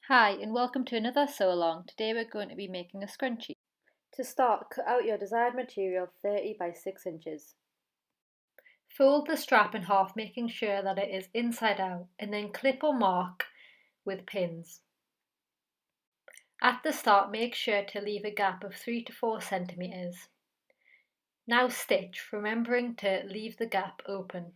Hi and welcome to another sew along. Today we're going to be making a scrunchie. To start, cut out your desired material 30 by 6 inches. Fold the strap in half, making sure that it is inside out, and then clip or mark with pins. At the start, make sure to leave a gap of 3 to 4 centimeters. Now stitch, remembering to leave the gap open.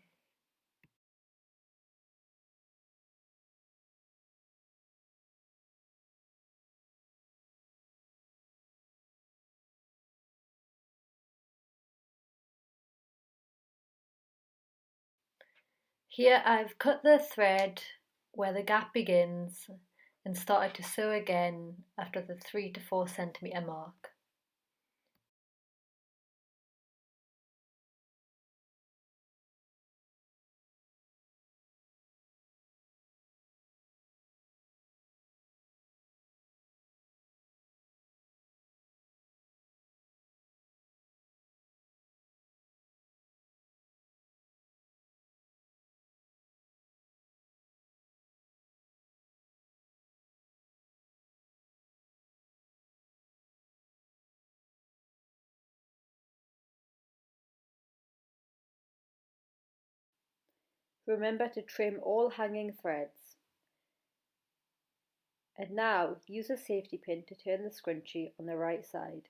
Here I've cut the thread where the gap begins and started to sew again after the 3 to 4 centimeter mark. Remember to trim all hanging threads. And now use a safety pin to turn the scrunchie on the right side.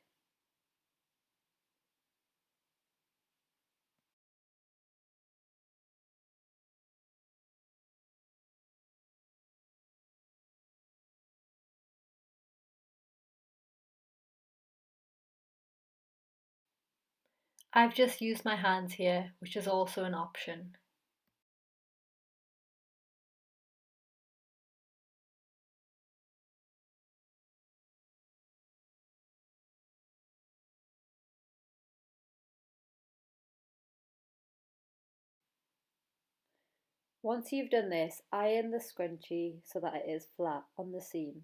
I've just used my hands here, which is also an option. Once you've done this, iron the scrunchie so that it is flat on the seam.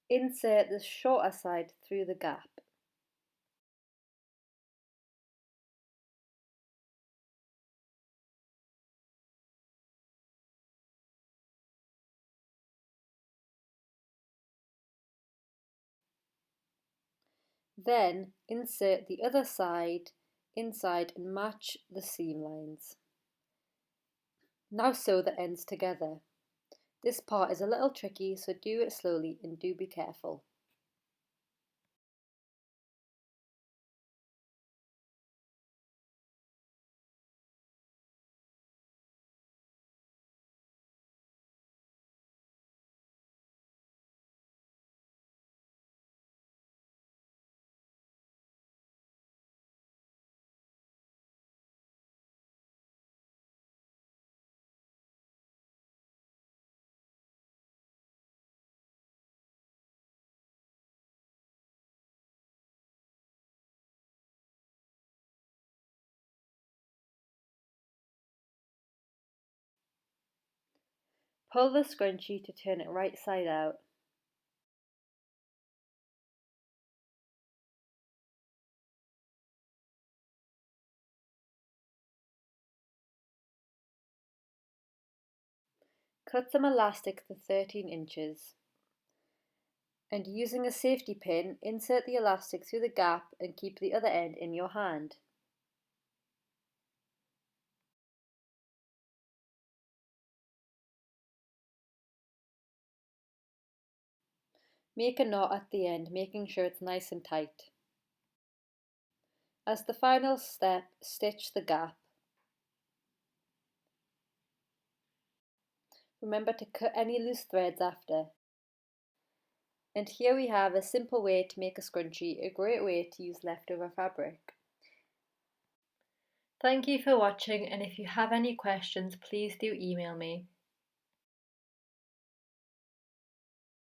Insert the shorter side through the gap. Then insert the other side inside and match the seam lines. Now sew the ends together. This part is a little tricky, so do it slowly and do be careful. Pull the scrunchie to turn it right side out. Cut some elastic to 13 inches. And using a safety pin, insert the elastic through the gap and keep the other end in your hand. Make a knot at the end, making sure it's nice and tight. As the final step, stitch the gap. Remember to cut any loose threads after. And here we have a simple way to make a scrunchie, a great way to use leftover fabric. Thank you for watching, and if you have any questions, please do email me.